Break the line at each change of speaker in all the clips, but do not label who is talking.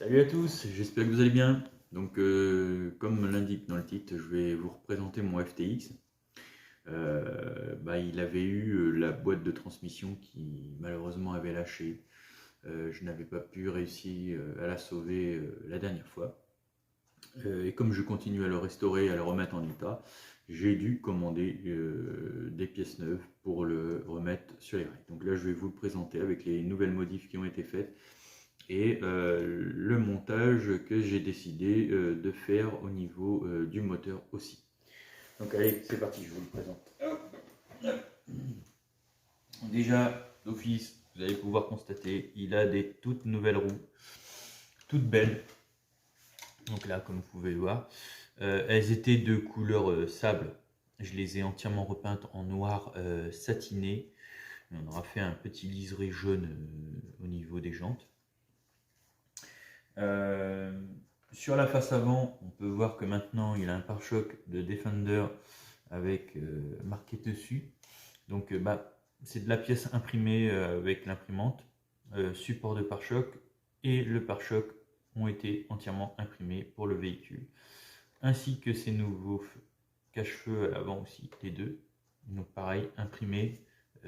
Salut à tous, j'espère que vous allez bien. Donc, comme l'indique dans le titre, je vais vous représenter mon FTX. Il avait eu la boîte de transmission qui malheureusement avait lâché. Je n'avais pas pu réussir à la sauver la dernière fois. Et comme je continue à le restaurer, à le remettre en état, j'ai dû commander des pièces neuves pour le remettre sur les rails. Donc là, je vais vous le présenter avec les nouvelles modifs qui ont été faites et le montage que j'ai décidé de faire au niveau du moteur aussi. Donc allez, c'est parti, je vous le présente. Déjà, d'office, vous allez pouvoir constater, il a des toutes nouvelles roues, toutes belles. Donc là, comme vous pouvez le voir, elles étaient de couleur sable. Je les ai entièrement repeintes en noir satiné. On aura fait un petit liseré jaune au niveau des jantes. Sur la face avant, on peut voir que maintenant il a un pare-choc de Defender avec marqué dessus. Donc c'est de la pièce imprimée avec l'imprimante, support de pare-choc et le pare-choc ont été entièrement imprimés pour le véhicule, ainsi que ces nouveaux cache-feu à l'avant aussi, les deux. Donc pareil, imprimé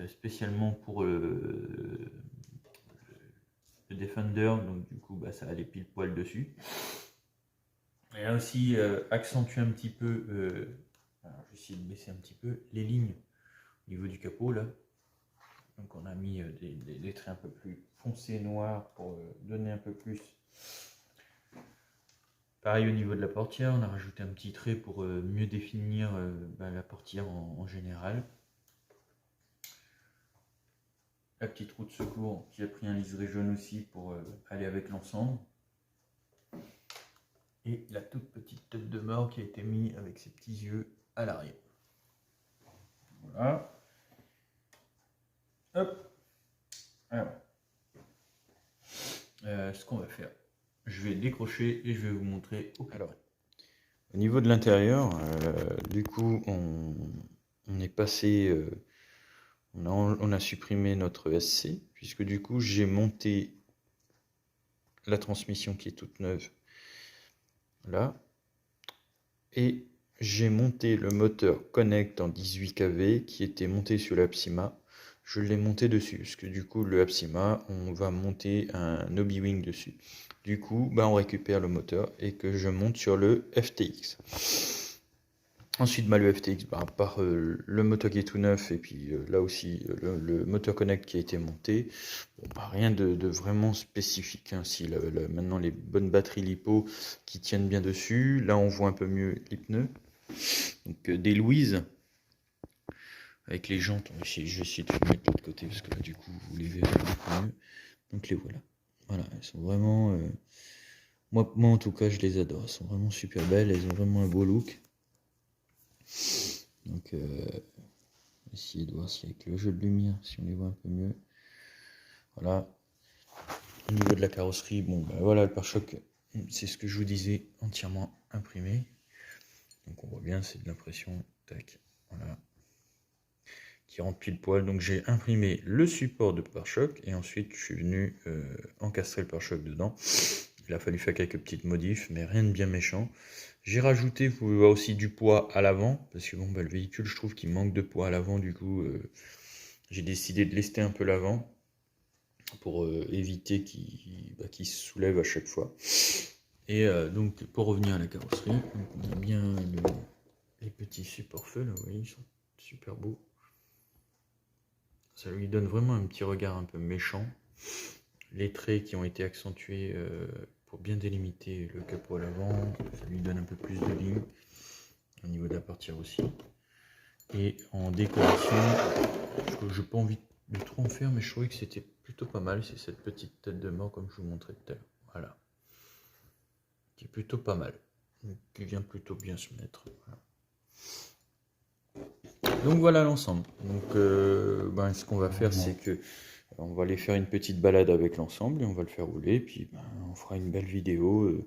spécialement pour le Defender, donc du coup ça a les pile poil dessus. Et là aussi accentuer un petit peu, alors je vais essayer de baisser un petit peu les lignes au niveau du capot là. Donc on a mis des traits un peu plus foncés noirs pour donner un peu plus. Pareil au niveau de la portière, on a rajouté un petit trait pour mieux définir la portière en général. La petite roue de secours qui a pris un liseré jaune aussi pour aller avec l'ensemble. Et la toute petite tête de mort qui a été mise avec ses petits yeux à l'arrière. Voilà. Hop. Alors, ce qu'on va faire, je vais décrocher et je vais vous montrer. Alors, au niveau de l'intérieur, du coup, on est passé, on a supprimé notre SC, puisque du coup, j'ai monté la transmission qui est toute neuve là, et j'ai monté le moteur Connect en 18 kV qui était monté sur l'Apsima. Je l'ai monté dessus, parce que du coup le Apsima, on va monter un Obi-Wing dessus. Du coup, on récupère le moteur et que je monte sur le FTX. Ensuite, le FTX, à part le moteur qui est tout neuf, et puis là aussi le moteur Connect qui a été monté, rien de vraiment spécifique. Hein. Si maintenant les bonnes batteries LiPo qui tiennent bien dessus, là on voit un peu mieux les pneus. Donc des Louise avec les jantes, je vais essayer de vous mettre de l'autre côté parce que là du coup vous les verrez beaucoup mieux. Donc les voilà. Voilà, elles sont vraiment. Moi en tout cas je les adore. Elles sont vraiment super belles, elles ont vraiment un beau look. Donc essayer de voir si avec le jeu de lumière, si on les voit un peu mieux. Voilà. Au niveau de la carrosserie, voilà le pare-choc, c'est ce que je vous disais, entièrement imprimé. Donc on voit bien, c'est de l'impression, tac, voilà, qui rentre pile poil. Donc j'ai imprimé le support de pare-choc et ensuite je suis venu encastrer le pare-choc dedans. Il a fallu faire quelques petites modifs, mais rien de bien méchant. J'ai rajouté, vous pouvez voir aussi du poids à l'avant, parce que le véhicule, je trouve qu'il manque de poids à l'avant, du coup j'ai décidé de lester un peu l'avant pour éviter qu'il se soulève à chaque fois. Et donc pour revenir à la carrosserie, on a bien les petits supports feu là, vous voyez, ils sont super beaux. Ça lui donne vraiment un petit regard un peu méchant. Les traits qui ont été accentués pour bien délimiter le capot à l'avant, ça lui donne un peu plus de ligne au niveau de la portière aussi. Et en décoration, je n'ai pas envie de trop en faire, mais je trouvais que c'était plutôt pas mal. C'est cette petite tête de mort comme je vous montrais tout à l'heure. Voilà. Qui est plutôt pas mal. Qui vient plutôt bien se mettre. Voilà. Donc voilà l'ensemble. Donc ce qu'on va faire, c'est que on va aller faire une petite balade avec l'ensemble et on va le faire rouler. Puis on fera une belle vidéo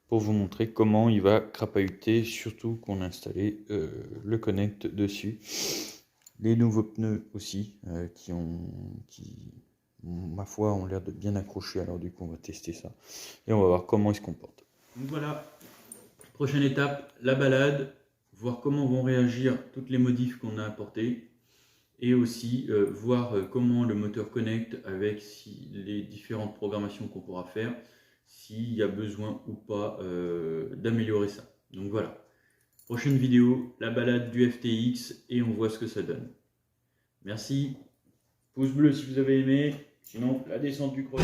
pour vous montrer comment il va crapahuter, surtout qu'on a installé le Connect dessus. Les nouveaux pneus aussi, ma foi, ont l'air de bien accrocher. Alors du coup, on va tester ça et on va voir comment ils se comportent. Donc voilà, prochaine étape, la balade, voir comment vont réagir toutes les modifs qu'on a apportées et aussi voir comment le moteur connecte avec les différentes programmations qu'on pourra faire, s'il y a besoin ou pas d'améliorer ça. Donc voilà, prochaine vidéo, la balade du FTX et on voit ce que ça donne. Merci, pouce bleu si vous avez aimé, sinon la descente du crochet.